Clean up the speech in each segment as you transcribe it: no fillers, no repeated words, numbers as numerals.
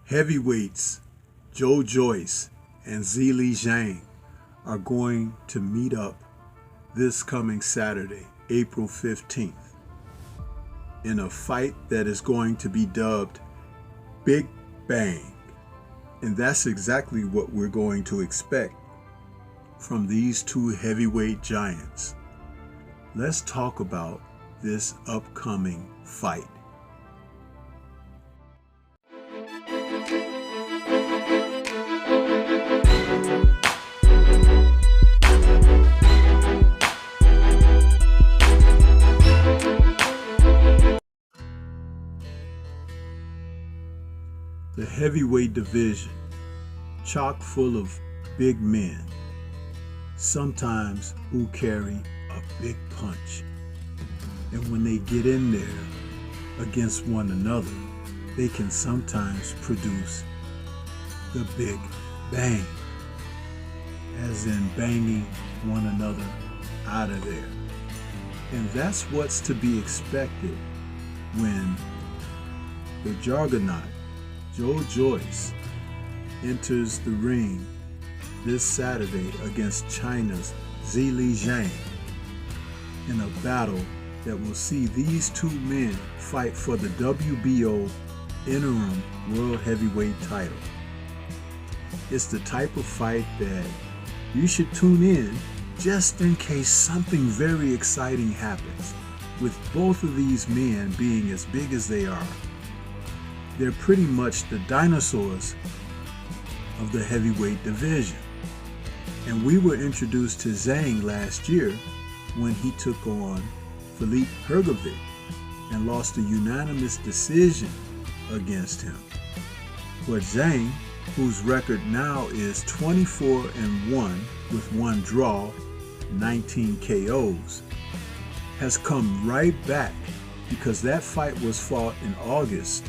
Heavyweights Joyce and Zhang are going to meet up this coming Saturday, April 15th, in a fight that is going to be dubbed Big Bang. And that's exactly what we're going to expect from these two heavyweight giants. Let's talk about this upcoming fight. The heavyweight division, chock full of big men, sometimes who carry a big punch. And when they get in there against one another, they can sometimes produce the big bang, as in banging one another out of there. And that's what's to be expected when the juggernaut Joyce enters the ring this Saturday against China's Zhang in a battle that will see these two men fight for the WBO interim world heavyweight title. It's the type of fight that you should tune in just in case something very exciting happens. With both of these men being as big as they are, they're pretty much the dinosaurs of the heavyweight division. And we were introduced to Zhang last year when he took on Filip Hrgovic and lost a unanimous decision against him. But Zhang, whose record now is 24-1 with one draw, 19 KOs, has come right back because that fight was fought in August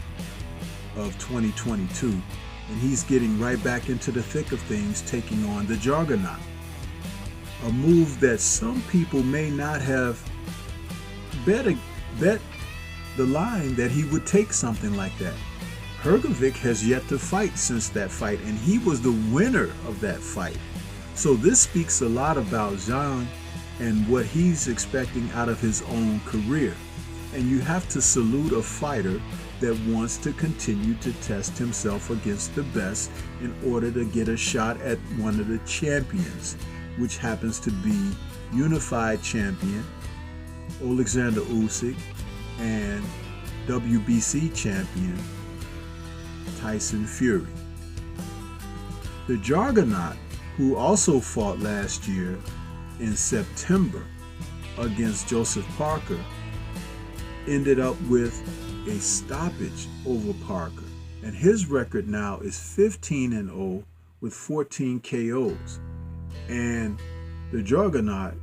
of 2022, and he's getting right back into the thick of things, taking on the juggernaut. A move that some people may not have bet the line that he would take something like that. Hrgovic has yet to fight since that fight, and he was the winner of that fight. So this speaks a lot about Zhang and what he's expecting out of his own career. And you have to salute a fighter that wants to continue to test himself against the best in order to get a shot at one of the champions, which happens to be unified champion Alexander Usyk and WBC champion Tyson Fury. The juggernaut, who also fought last year in September against Joseph Parker, ended up with a stoppage over Parker, and his record now is 15-0 with 14 KOs. And the juggernaut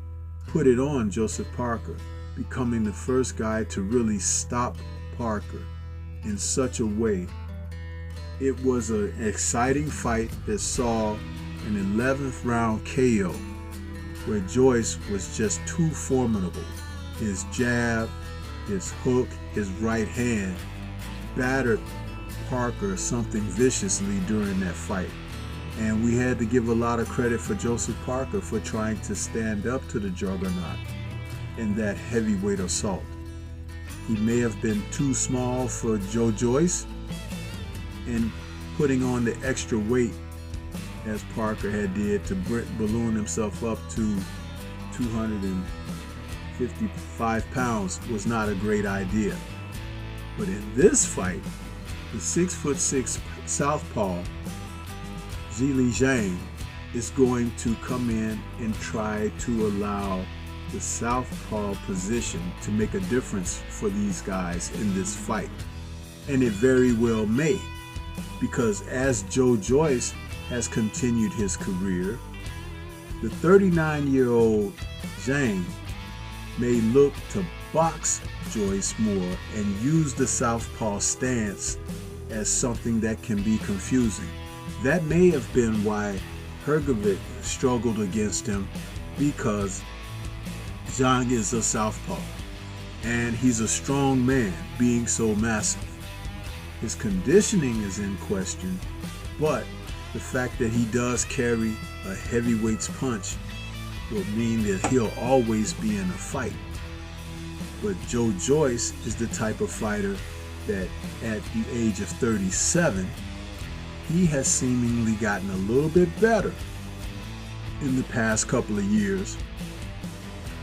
put it on Joseph Parker, becoming the first guy to really stop Parker in such a way. It was an exciting fight that saw an 11th round KO where Joyce was just too formidable. His jab, his hook, his right hand battered Parker something viciously during that fight. And we had to give a lot of credit for Joseph Parker for trying to stand up to the juggernaut in that heavyweight assault. He may have been too small for Joyce in putting on the extra weight as Parker had did to balloon himself up to 255 pounds was not a great idea. But in this fight, the 6'6" southpaw Zhang is going to come in and try to allow the southpaw position to make a difference for these guys in this fight. And it very well may, because as Joyce has continued his career, the 39-year-old Zhang may look to box Joyce more and use the southpaw stance as something that can be confusing. That may have been why Hrgovic struggled against him, because Zhang is a southpaw and he's a strong man, being so massive. His conditioning is in question, but the fact that he does carry a heavyweight's punch will mean that he'll always be in a fight. But Joyce is the type of fighter that at the age of 37, he has seemingly gotten a little bit better in the past couple of years,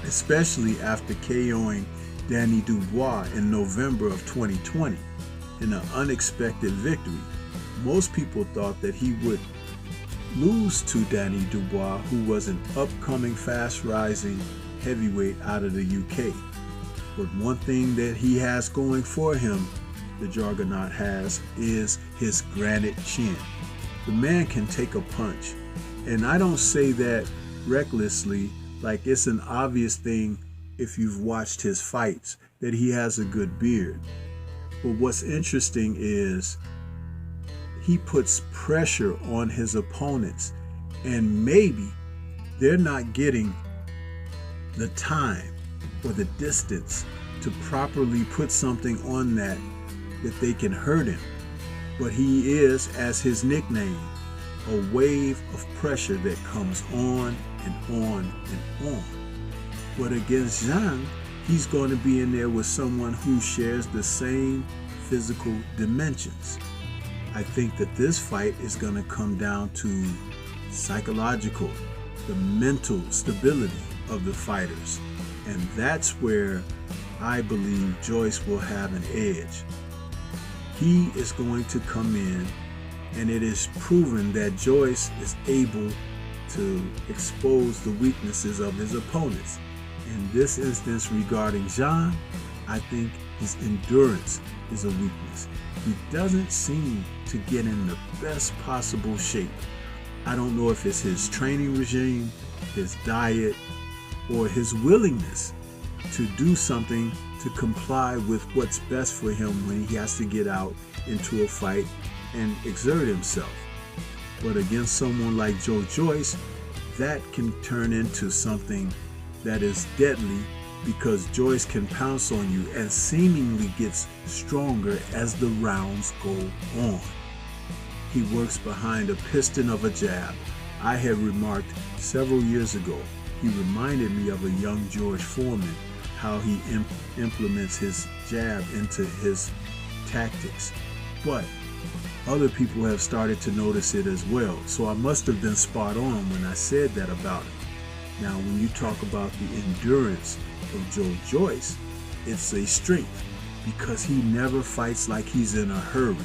especially after KOing Danny Dubois in November of 2020 in an unexpected victory. Most people thought that he would lose to Danny Dubois, who was an upcoming fast-rising heavyweight out of the UK. But one thing that he has going for him, the Juggernaut has, is his granite chin. The man can take a punch, and I don't say that recklessly, like it's an obvious thing if you've watched his fights, that he has a good beard. But what's interesting is he puts pressure on his opponents, and maybe they're not getting the time or the distance to properly put something on that they can hurt him. But he is, as his nickname, a wave of pressure that comes on and on and on. But against Zhang, he's going to be in there with someone who shares the same physical dimensions. I think that this fight is going to come down to psychological, the mental stability of the fighters. And that's where I believe Joyce will have an edge. He is going to come in, and it is proven that Joyce is able to expose the weaknesses of his opponents. In this instance regarding Zhang, I think his endurance is a weakness. He doesn't seem to get in the best possible shape. I don't know if it's his training regime, his diet, or his willingness to do something to comply with what's best for him when he has to get out into a fight and exert himself. But against someone like Joyce, that can turn into something that is deadly, because Joyce can pounce on you and seemingly gets stronger as the rounds go on. He works behind a piston of a jab. I had remarked several years ago, he reminded me of a young George Foreman, how he implements his jab into his tactics. But other people have started to notice it as well. So I must have been spot on when I said that about him. Now, when you talk about the endurance of Joyce, it's a strength, because he never fights like he's in a hurry.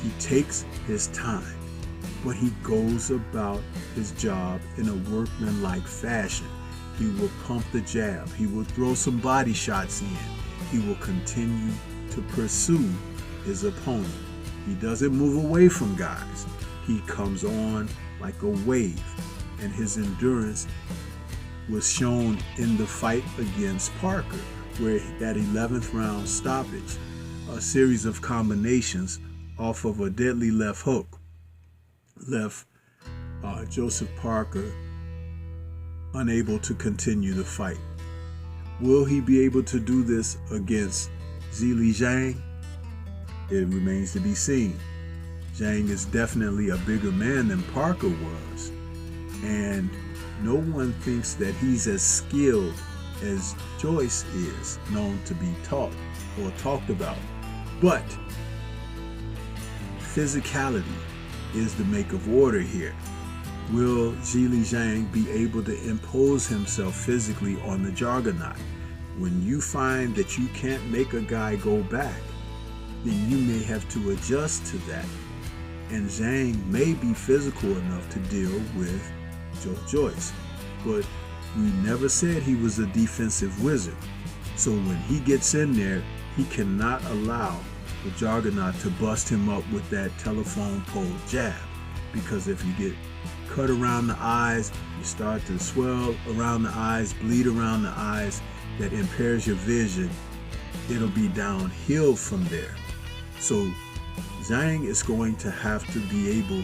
He takes his time, but he goes about his job in a workmanlike fashion. He will pump the jab. He will throw some body shots in. He will continue to pursue his opponent. He doesn't move away from guys. He comes on like a wave, and his endurance was shown in the fight against Parker, where that 11th round stoppage, a series of combinations off of a deadly left hook, left Joseph Parker unable to continue the fight. Will he be able to do this against Zhang? It remains to be seen. Zhang is definitely a bigger man than Parker was, and no one thinks that he's as skilled as Joyce is known to be taught or talked about. But physicality is the make of order here. Will Zhang be able to impose himself physically on the Juggernaut? When you find that you can't make a guy go back, then you may have to adjust to that. And Zhang may be physical enough to deal with Joyce, but we never said he was a defensive wizard. So when he gets in there, he cannot allow the Juggernaut to bust him up with that telephone pole jab, because if you get cut around the eyes, you start to swell around the eyes, bleed around the eyes, that impairs your vision. It'll be downhill from there. So Zhang is going to have to be able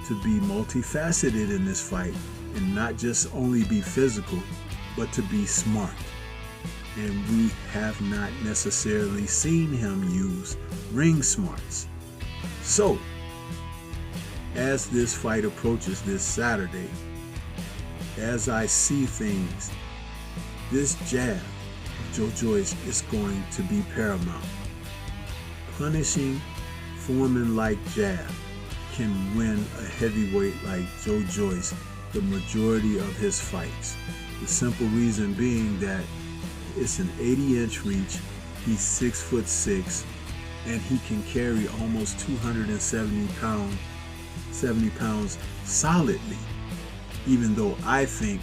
to be multifaceted in this fight, and not just only be physical, but to be smart. and we have not necessarily seen him use ring smarts. So, as this fight approaches this Saturday, as I see things, this jab of Joe Joyce is going to be paramount. Punishing Foreman-like jab can win a heavyweight like Joe Joyce the majority of his fights. The simple reason being that it's an 80-inch reach, he's 6'6", and he can carry almost 270 pounds solidly. Even though I think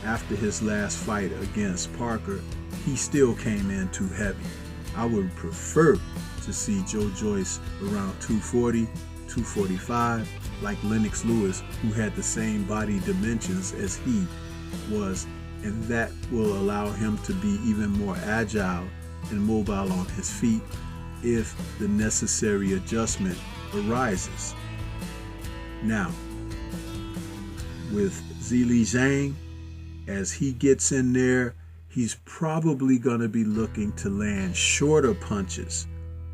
after his last fight against Parker, he still came in too heavy. I would prefer to see Joe Joyce around 240, 245, like Lennox Lewis, who had the same body dimensions as he was, and that will allow him to be even more agile and mobile on his feet if the necessary adjustment arises. Now, with Zhang, as he gets in there, he's probably going to be looking to land shorter punches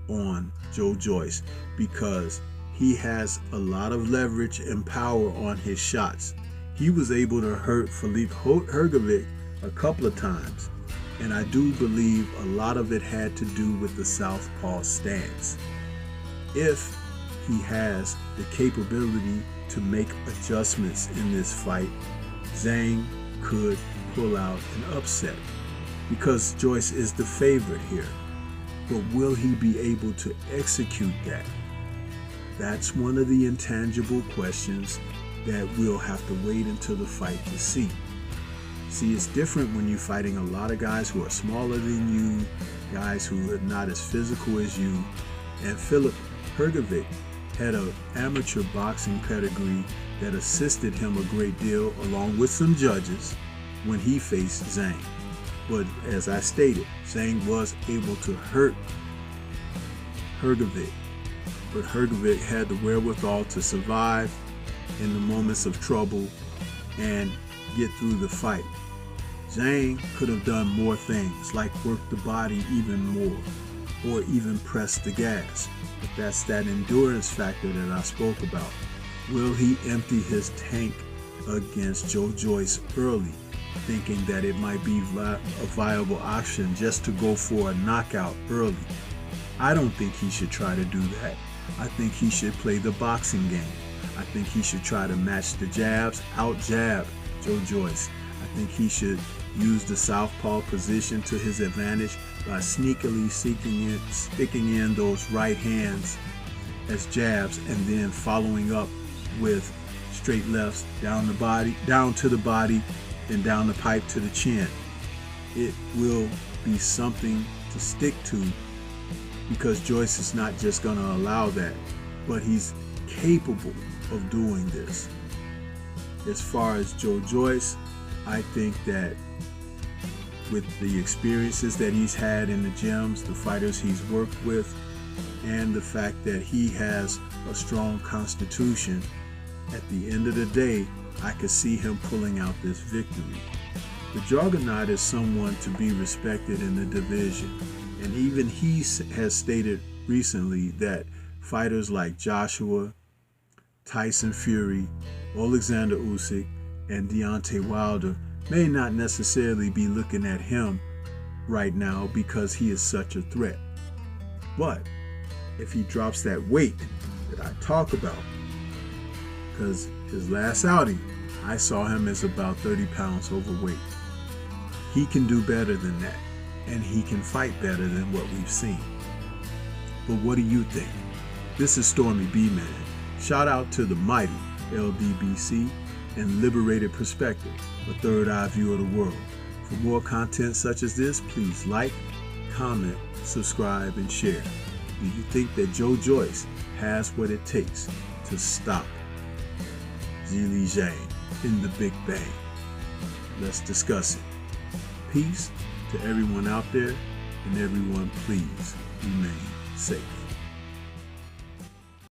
on Joe Joyce because he has a lot of leverage and power on his shots. He was able to hurt Filip Hrgović a couple of times, and I do believe a lot of it had to do with the southpaw stance. If he has the capability to make adjustments in this fight, Zhang could pull out an upset because Joyce is the favorite here. But will he be able to execute that? That's one of the intangible questions that we'll have to wait until the fight to see. See, it's different when you're fighting a lot of guys who are smaller than you, guys who are not as physical as you. And Filip Hrgović had an amateur boxing pedigree that assisted him a great deal, along with some judges, when he faced Zhang. But as I stated, Zhang was able to hurt Hrgović, but Hrgović had the wherewithal to survive in the moments of trouble and get through the fight. Zhang could have done more things, like work the body even more, or even press the gas. But that's that endurance factor that I spoke about. Will he empty his tank against Joe Joyce early, thinking that it might be a viable option just to go for a knockout early? I don't think he should try to do that. I think he should play the boxing game. I think he should try to match the jabs, out-jab Joe Joyce. I think he should use the southpaw position to his advantage by sneakily sticking in those right hands as jabs, and then following up with straight lefts down to the body, then down the pipe to the chin. It will be something to stick to because Joyce is not just going to allow that, but he's capable of doing this. As far as Joe Joyce, I think that with the experiences that he's had in the gyms, the fighters he's worked with, and the fact that he has a strong constitution, at the end of the day, I could see him pulling out this victory. The Juggernaut is someone to be respected in the division, and even he has stated recently that fighters like Joshua, Tyson Fury, Alexander Usyk, and Deontay Wilder may not necessarily be looking at him right now because he is such a threat. But if he drops that weight that I talk about, because his last outing, I saw him as about 30 pounds overweight. He can do better than that, and he can fight better than what we've seen. But what do you think? This is Stormy B-Man. Shout out to the mighty LDBC and Liberated Perspective, a third eye view of the world. For more content such as this, please like, comment, subscribe, and share. Do you think that Joe Joyce has what it takes to stop Zhang in the Big Bang? Let's discuss it. Peace to everyone out there, and everyone please remain safe.